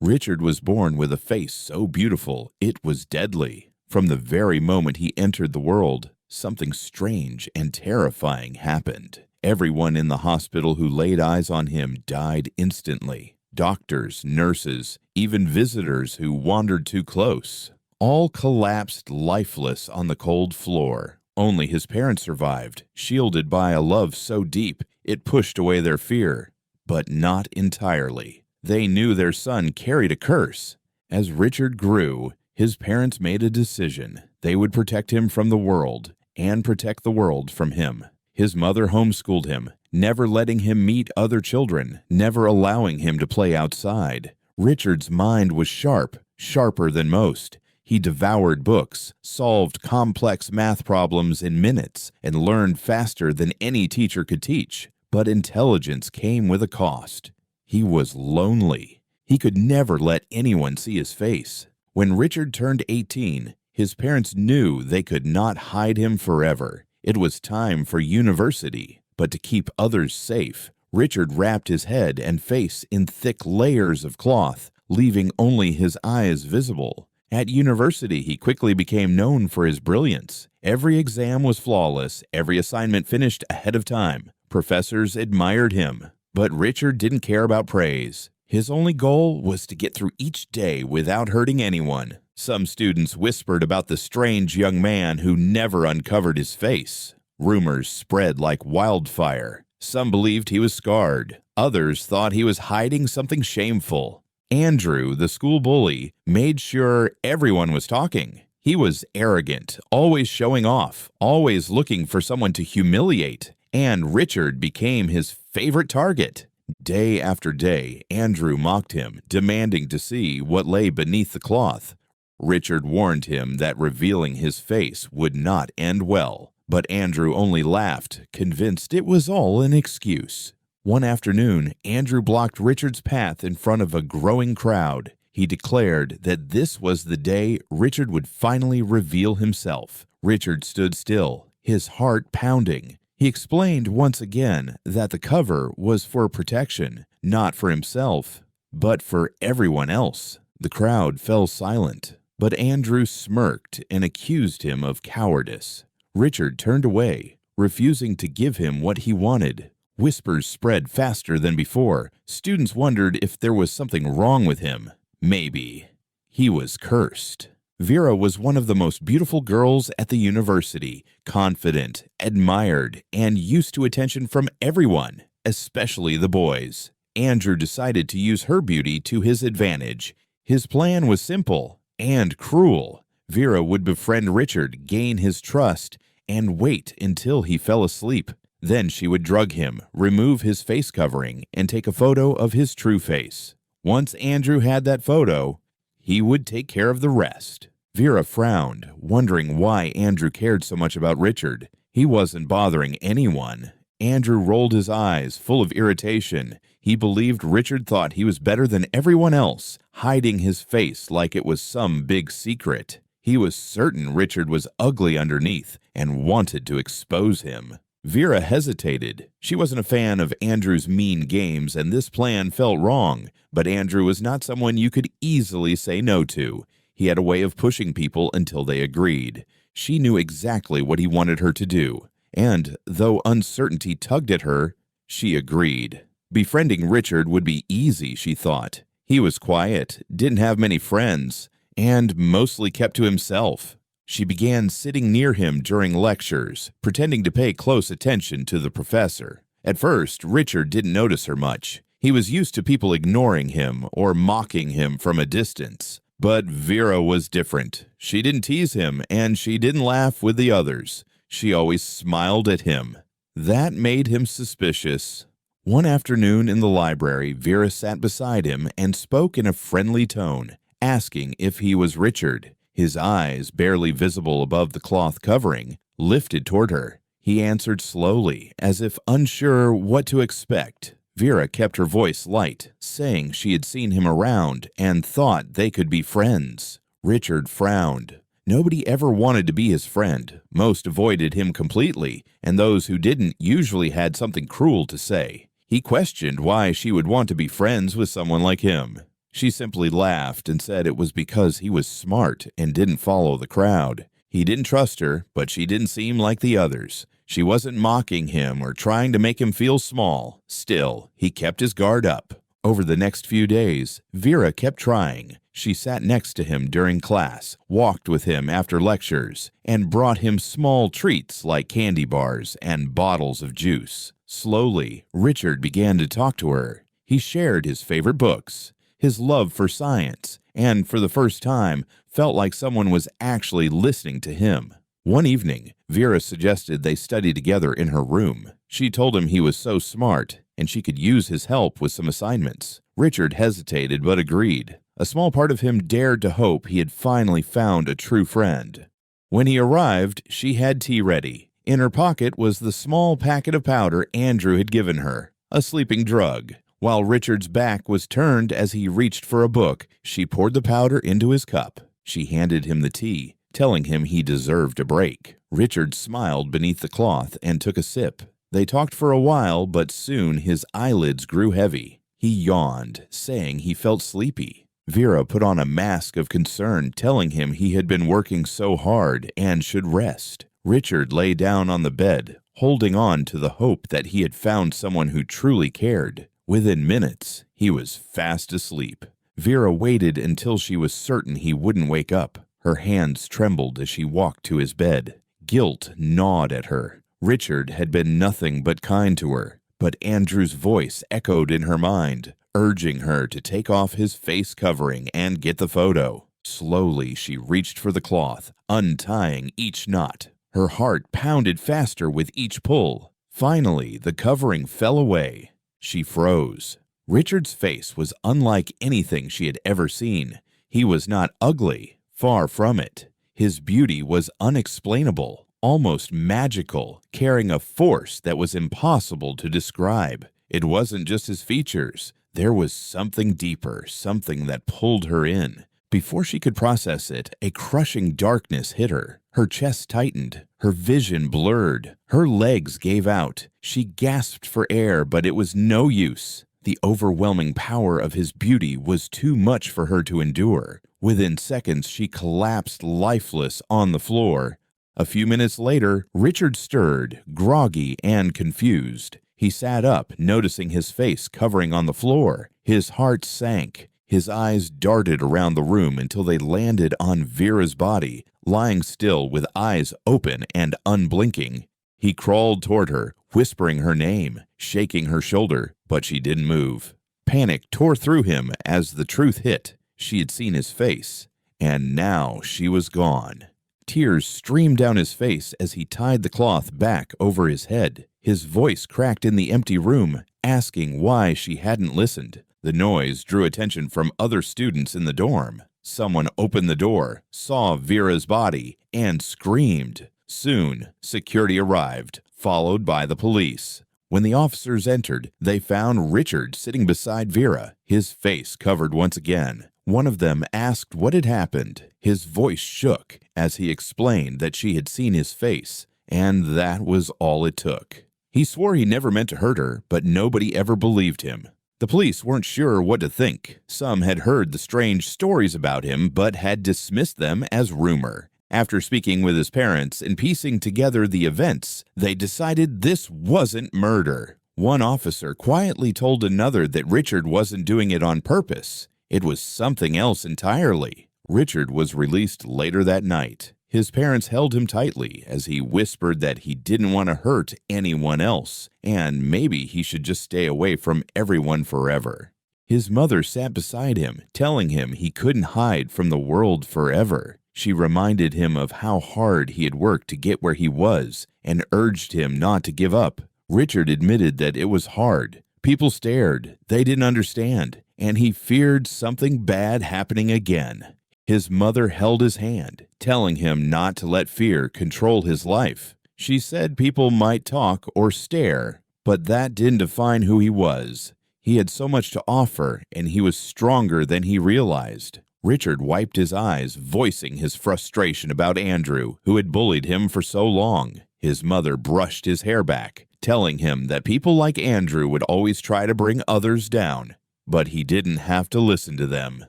Richard was born with a face so beautiful it was deadly. From the very moment he entered the world, something strange and terrifying happened. Everyone in the hospital who laid eyes on him died instantly. Doctors, nurses, even visitors who wandered too close, all collapsed lifeless on the cold floor. Only his parents survived, shielded by a love so deep it pushed away their fear. But not entirely. They knew their son carried a curse. As Richard grew, his parents made a decision. They would protect him from the world and protect the world from him. His mother homeschooled him, never letting him meet other children, never allowing him to play outside. Richard's mind was sharp, sharper than most. He devoured books, solved complex math problems in minutes, and learned faster than any teacher could teach. But intelligence came with a cost. He was lonely. He could never let anyone see his face. When Richard turned 18, his parents knew they could not hide him forever. It was time for university. But to keep others safe, Richard wrapped his head and face in thick layers of cloth, leaving only his eyes visible. At university, he quickly became known for his brilliance. Every exam was flawless, every assignment finished ahead of time. Professors admired him, but Richard didn't care about praise. His only goal was to get through each day without hurting anyone. Some students whispered about the strange young man who never uncovered his face. Rumors spread like wildfire. Some believed he was scarred. Others thought he was hiding something shameful. Andrew, the school bully, made sure everyone was talking. He was arrogant, always showing off, always looking for someone to humiliate. And Richard became his favorite target. Day after day, Andrew mocked him, demanding to see what lay beneath the cloth. Richard warned him that revealing his face would not end well, but Andrew only laughed, convinced it was all an excuse. One afternoon, Andrew blocked Richard's path in front of a growing crowd. He declared that this was the day Richard would finally reveal himself. Richard stood still, his heart pounding. He explained once again that the cover was for protection, not for himself, but for everyone else. The crowd fell silent, but Andrew smirked and accused him of cowardice. Richard turned away, refusing to give him what he wanted. Whispers spread faster than before. Students wondered if there was something wrong with him. Maybe. He was cursed. Vera was one of the most beautiful girls at the university, confident, admired, and used to attention from everyone, especially the boys. Andrew decided to use her beauty to his advantage. His plan was simple and cruel. Vera would befriend Richard, gain his trust, and wait until he fell asleep. Then she would drug him, remove his face covering, and take a photo of his true face. Once Andrew had that photo, he would take care of the rest. Vera frowned, wondering why Andrew cared so much about Richard. He wasn't bothering anyone. Andrew rolled his eyes, full of irritation. He believed Richard thought he was better than everyone else, hiding his face like it was some big secret. He was certain Richard was ugly underneath and wanted to expose him. Vera hesitated. She wasn't a fan of Andrew's mean games, and this plan felt wrong. But Andrew was not someone you could easily say no to. He had a way of pushing people until they agreed. She knew exactly what he wanted her to do. And, though uncertainty tugged at her, she agreed. Befriending Richard would be easy, she thought. He was quiet, didn't have many friends, and mostly kept to himself. She began sitting near him during lectures, pretending to pay close attention to the professor. At first, Richard didn't notice her much. He was used to people ignoring him or mocking him from a distance. But Vera was different. She didn't tease him, and she didn't laugh with the others. She always smiled at him. That made him suspicious. One afternoon in the library, Vera sat beside him and spoke in a friendly tone, asking if he was Richard. His eyes, barely visible above the cloth covering, lifted toward her. He answered slowly, as if unsure what to expect. Vera kept her voice light, saying she had seen him around and thought they could be friends. Richard frowned. Nobody ever wanted to be his friend. Most avoided him completely, and those who didn't usually had something cruel to say. He questioned why she would want to be friends with someone like him. She simply laughed and said it was because he was smart and didn't follow the crowd. He didn't trust her, but she didn't seem like the others. She wasn't mocking him or trying to make him feel small. Still, he kept his guard up. Over the next few days, Vera kept trying. She sat next to him during class, walked with him after lectures, and brought him small treats like candy bars and bottles of juice. Slowly, Richard began to talk to her. He shared his favorite books, his love for science, and for the first time, felt like someone was actually listening to him. One evening, Vera suggested they study together in her room. She told him he was so smart, and she could use his help with some assignments. Richard hesitated but agreed. A small part of him dared to hope he had finally found a true friend. When he arrived, she had tea ready. In her pocket was the small packet of powder Andrew had given her, a sleeping drug. While Richard's back was turned as he reached for a book, she poured the powder into his cup. She handed him the tea, telling him he deserved a break. Richard smiled beneath the cloth and took a sip. They talked for a while, but soon his eyelids grew heavy. He yawned, saying he felt sleepy. Vera put on a mask of concern, telling him he had been working so hard and should rest. Richard lay down on the bed, holding on to the hope that he had found someone who truly cared. Within minutes, he was fast asleep. Vera waited until she was certain he wouldn't wake up. Her hands trembled as she walked to his bed. Guilt gnawed at her. Richard had been nothing but kind to her, but Andrew's voice echoed in her mind, urging her to take off his face covering and get the photo. Slowly, she reached for the cloth, untying each knot. Her heart pounded faster with each pull. Finally, the covering fell away. She froze. Richard's face was unlike anything she had ever seen. He was not ugly, far from it. His beauty was unexplainable, almost magical, carrying a force that was impossible to describe. It wasn't just his features. There was something deeper, something that pulled her in. Before she could process it, a crushing darkness hit her. Her chest tightened. Her vision blurred. Her legs gave out. She gasped for air, but it was no use. The overwhelming power of his beauty was too much for her to endure. Within seconds, she collapsed lifeless on the floor. A few minutes later, Richard stirred, groggy and confused. He sat up, noticing his face covering on the floor. His heart sank. His eyes darted around the room until they landed on Vera's body, lying still with eyes open and unblinking. He crawled toward her, whispering her name, shaking her shoulder, but she didn't move. Panic tore through him as the truth hit. She had seen his face, and now she was gone. Tears streamed down his face as he tied the cloth back over his head. His voice cracked in the empty room, asking why she hadn't listened. The noise drew attention from other students in the dorm. Someone opened the door, saw Vera's body, and screamed. Soon, security arrived, followed by the police. When the officers entered, they found Richard sitting beside Vera, his face covered once again. One of them asked what had happened. His voice shook as he explained that she had seen his face, and that was all it took. He swore he never meant to hurt her, but nobody ever believed him. The police weren't sure what to think. Some had heard the strange stories about him, but had dismissed them as rumor. After speaking with his parents and piecing together the events, they decided this wasn't murder. One officer quietly told another that Richard wasn't doing it on purpose. It was something else entirely. Richard was released later that night. His parents held him tightly as he whispered that he didn't want to hurt anyone else, and maybe he should just stay away from everyone forever. His mother sat beside him, telling him he couldn't hide from the world forever. She reminded him of how hard he had worked to get where he was, and urged him not to give up. Richard admitted that it was hard. People stared, they didn't understand, and he feared something bad happening again. His mother held his hand, telling him not to let fear control his life. She said people might talk or stare, but that didn't define who he was. He had so much to offer, and he was stronger than he realized. Richard wiped his eyes, voicing his frustration about Andrew, who had bullied him for so long. His mother brushed his hair back, telling him that people like Andrew would always try to bring others down. but he didn't have to listen to them.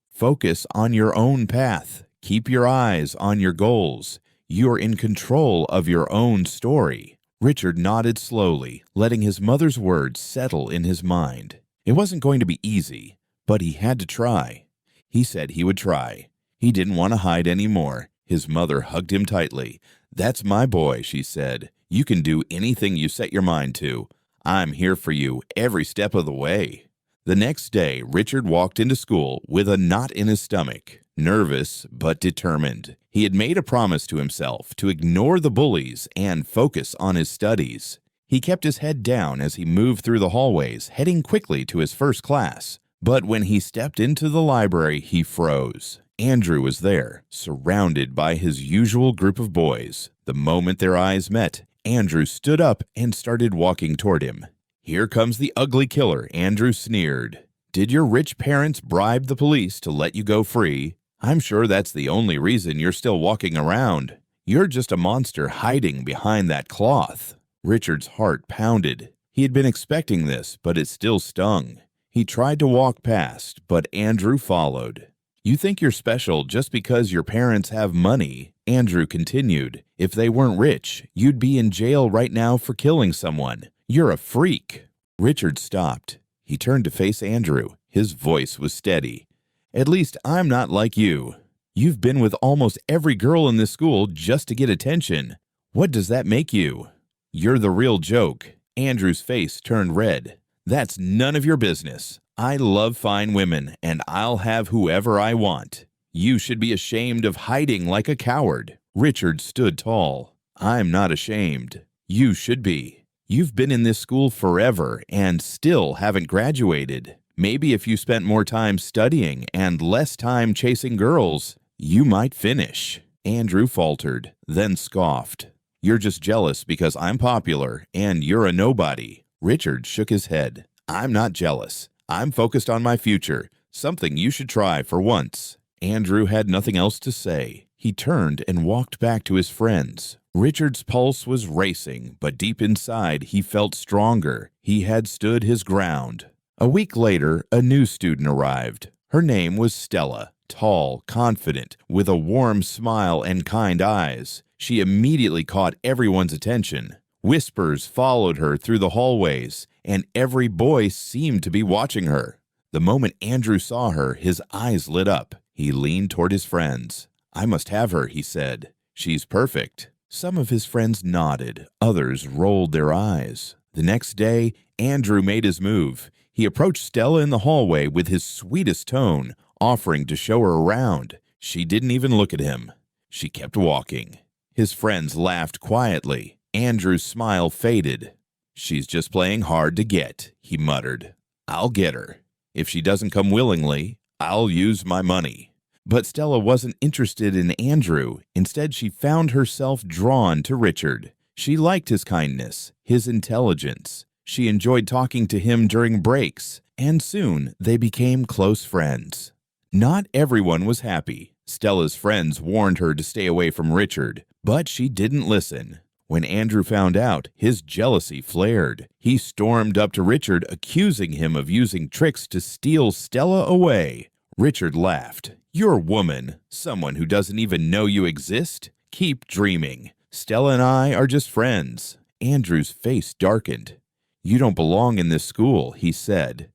Focus on your own path. Keep your eyes on your goals. You're in control of your own story. Richard nodded slowly, letting his mother's words settle in his mind. It wasn't going to be easy, but he had to try. He said he would try. He didn't want to hide anymore. His mother hugged him tightly. "That's my boy," she said. "You can do anything you set your mind to. I'm here for you every step of the way." The next day, Richard walked into school with a knot in his stomach, nervous but determined. He had made a promise to himself to ignore the bullies and focus on his studies. He kept his head down as he moved through the hallways, heading quickly to his first class. But when he stepped into the library, he froze. Andrew was there, surrounded by his usual group of boys. The moment their eyes met, Andrew stood up and started walking toward him. "Here comes the ugly killer," Andrew sneered. "Did your rich parents bribe the police to let you go free? I'm sure that's the only reason you're still walking around. You're just a monster hiding behind that cloth." Richard's heart pounded. He had been expecting this, but it still stung. He tried to walk past, but Andrew followed. "You think you're special just because your parents have money," Andrew continued. "If they weren't rich, you'd be in jail right now for killing someone. You're a freak." Richard stopped. He turned to face Andrew. His voice was steady. "At least I'm not like you. You've been with almost every girl in this school just to get attention. What does that make you?" "You're the real joke." Andrew's face turned red. "That's none of your business. I love fine women, and I'll have whoever I want. You should be ashamed of hiding like a coward." Richard stood tall. "I'm not ashamed. You should be. You've been in this school forever and still haven't graduated. Maybe if you spent more time studying and less time chasing girls, you might finish." Andrew faltered, then scoffed. "You're just jealous because I'm popular and you're a nobody." Richard shook his head. "I'm not jealous. I'm focused on my future, something you should try for once." Andrew had nothing else to say. He turned and walked back to his friends. Richard's pulse was racing, but deep inside he felt stronger. He had stood his ground. A week later, a new student arrived. Her name was Stella, tall, confident, with a warm smile and kind eyes. She immediately caught everyone's attention. Whispers followed her through the hallways, and every boy seemed to be watching her. The moment Andrew saw her, his eyes lit up. He leaned toward his friends. "I must have her," he said. "She's perfect." Some of his friends nodded. Others rolled their eyes. The next day, Andrew made his move. He approached Stella in the hallway with his sweetest tone, offering to show her around. She didn't even look at him. She kept walking. His friends laughed quietly. Andrew's smile faded. "She's just playing hard to get," he muttered. "I'll get her. If she doesn't come willingly, I'll use my money." But Stella wasn't interested in Andrew. Instead, she found herself drawn to Richard. She liked his kindness, his intelligence. She enjoyed talking to him during breaks, and soon they became close friends. Not everyone was happy. Stella's friends warned her to stay away from Richard, but she didn't listen. When Andrew found out, his jealousy flared. He stormed up to Richard, accusing him of using tricks to steal Stella away. Richard laughed. "You're a woman, someone who doesn't even know you exist? Keep dreaming. Stella and I are just friends." Andrew's face darkened. "You don't belong in this school," he said.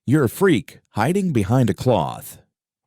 "You're a freak, hiding behind a cloth."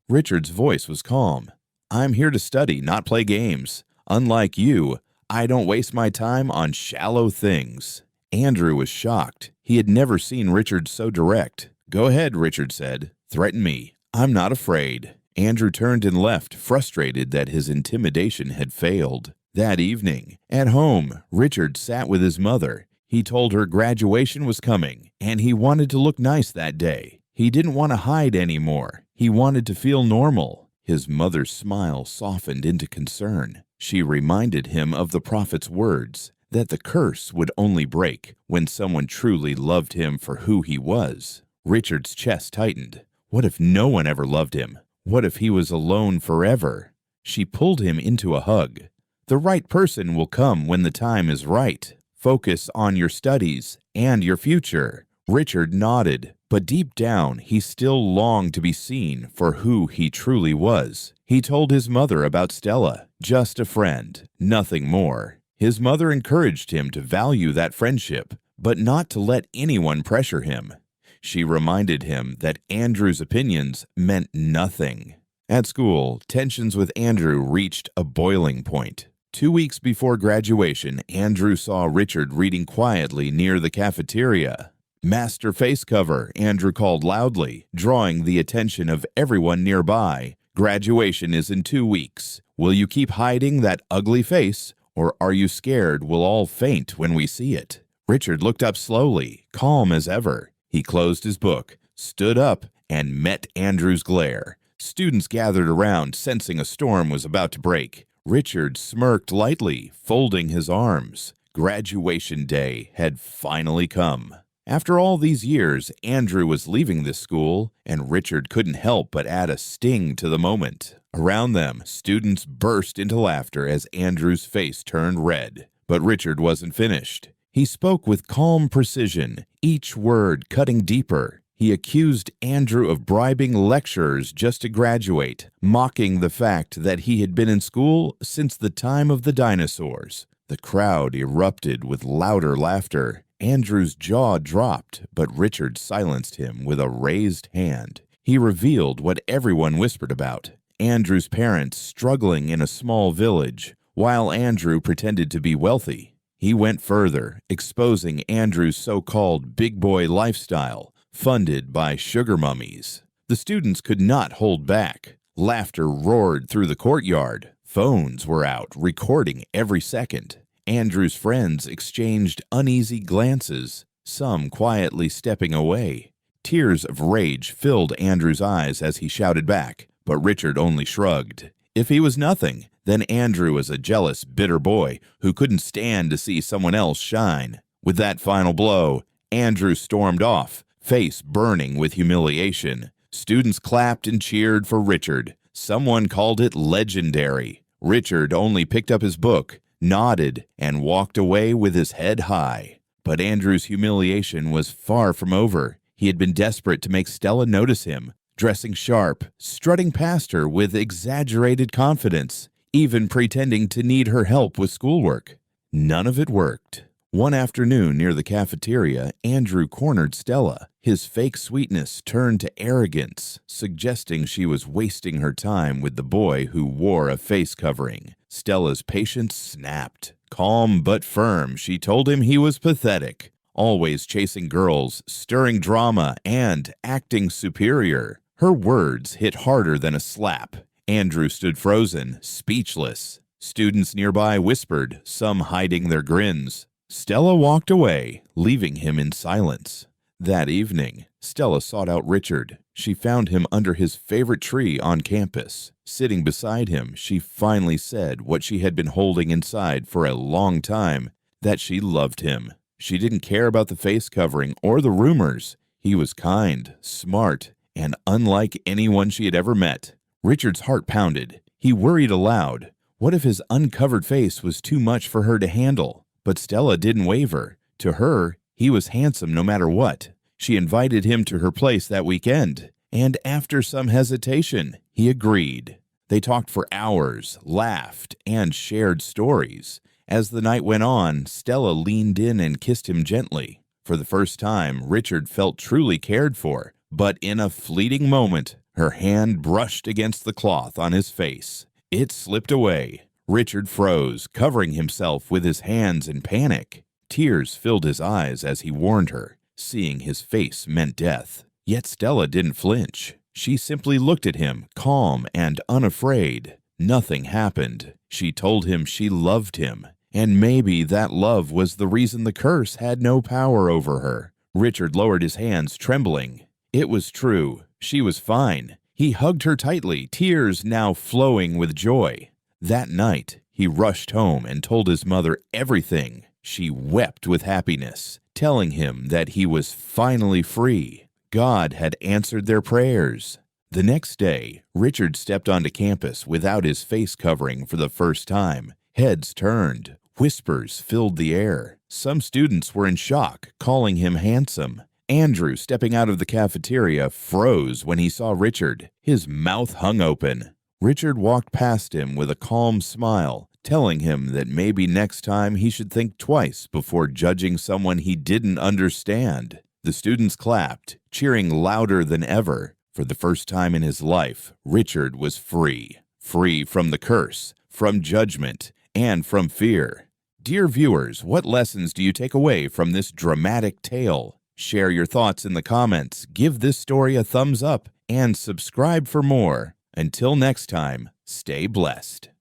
Richard's voice was calm. "I'm here to study, not play games. Unlike you, I don't waste my time on shallow things." Andrew was shocked. He had never seen Richard so direct. "Go ahead," Richard said. "Threaten me. I'm not afraid." Andrew turned and left, frustrated that his intimidation had failed. That evening, at home, Richard sat with his mother. He told her graduation was coming, and he wanted to look nice that day. He didn't want to hide anymore. He wanted to feel normal. His mother's smile softened into concern. She reminded him of the prophet's words, that the curse would only break when someone truly loved him for who he was. Richard's chest tightened. What if no one ever loved him? What if he was alone forever? She pulled him into a hug. "The right person will come when the time is right. Focus on your studies and your future." Richard nodded, but deep down he still longed to be seen for who he truly was. He told his mother about Stella, just a friend, nothing more. His mother encouraged him to value that friendship, but not to let anyone pressure him. She reminded him that Andrew's opinions meant nothing. At school, tensions with Andrew reached a boiling point. 2 weeks before graduation, Andrew saw Richard reading quietly near the cafeteria. "Master face cover," Andrew called loudly, drawing the attention of everyone nearby. "Graduation is in 2 weeks. Will you keep hiding that ugly face, or are you scared we'll all faint when we see it?" Richard looked up slowly, calm as ever. He closed his book, stood up, and met Andrew's glare. Students gathered around, sensing a storm was about to break. Richard smirked lightly, folding his arms. Graduation day had finally come. After all these years, Andrew was leaving this school, and Richard couldn't help but add a sting to the moment. Around them, students burst into laughter as Andrew's face turned red. But Richard wasn't finished. He spoke with calm precision, each word cutting deeper. He accused Andrew of bribing lecturers just to graduate, mocking the fact that he had been in school since the time of the dinosaurs. The crowd erupted with louder laughter. Andrew's jaw dropped, but Richard silenced him with a raised hand. He revealed what everyone whispered about: Andrew's parents struggling in a small village, while Andrew pretended to be wealthy. He went further, exposing Andrew's so-called big boy lifestyle, funded by sugar mummies. The students could not hold back. Laughter roared through the courtyard. Phones were out, recording every second. Andrew's friends exchanged uneasy glances, some quietly stepping away. Tears of rage filled Andrew's eyes as he shouted back, but Richard only shrugged. If he was nothing, then Andrew was a jealous, bitter boy who couldn't stand to see someone else shine. With that final blow, Andrew stormed off, face burning with humiliation. Students clapped and cheered for Richard. Someone called it legendary. Richard only picked up his book, nodded, and walked away with his head high. But Andrew's humiliation was far from over. He had been desperate to make Stella notice him, dressing sharp, strutting past her with exaggerated confidence, even pretending to need her help with schoolwork. None of it worked. One afternoon near the cafeteria, Andrew cornered Stella. His fake sweetness turned to arrogance, suggesting she was wasting her time with the boy who wore a face covering. Stella's patience snapped. Calm but firm, she told him he was pathetic, always chasing girls, stirring drama, and acting superior. Her words hit harder than a slap. Andrew stood frozen, speechless. Students nearby whispered, some hiding their grins. Stella walked away, leaving him in silence. That evening, Stella sought out Richard. She found him under his favorite tree on campus. Sitting beside him, she finally said what she had been holding inside for a long time, that she loved him. She didn't care about the face covering or the rumors. He was kind, smart, and unlike anyone she had ever met. Richard's heart pounded. He worried aloud. What if his uncovered face was too much for her to handle? But Stella didn't waver. To her, he was handsome no matter what. She invited him to her place that weekend, and after some hesitation, he agreed. They talked for hours, laughed, and shared stories. As the night went on, Stella leaned in and kissed him gently. For the first time, Richard felt truly cared for, but in a fleeting moment, her hand brushed against the cloth on his face. It slipped away. Richard froze, covering himself with his hands in panic. Tears filled his eyes as he warned her. Seeing his face meant death. Yet Stella didn't flinch. She simply looked at him, calm and unafraid. Nothing happened. She told him she loved him, and maybe that love was the reason the curse had no power over her. Richard lowered his hands, trembling. It was true. She was fine. He hugged her tightly, tears now flowing with joy. That night, he rushed home and told his mother everything. She wept with happiness, telling him that he was finally free. God had answered their prayers. The next day, Richard stepped onto campus without his face covering for the first time. Heads turned. Whispers filled the air. Some students were in shock, calling him handsome. Andrew, stepping out of the cafeteria, froze when he saw Richard. His mouth hung open. Richard walked past him with a calm smile, telling him that maybe next time he should think twice before judging someone he didn't understand. The students clapped, cheering louder than ever. For the first time in his life, Richard was free. Free from the curse, from judgment, and from fear. Dear viewers, what lessons do you take away from this dramatic tale? Share your thoughts in the comments, give this story a thumbs up, and subscribe for more. Until next time, stay blessed.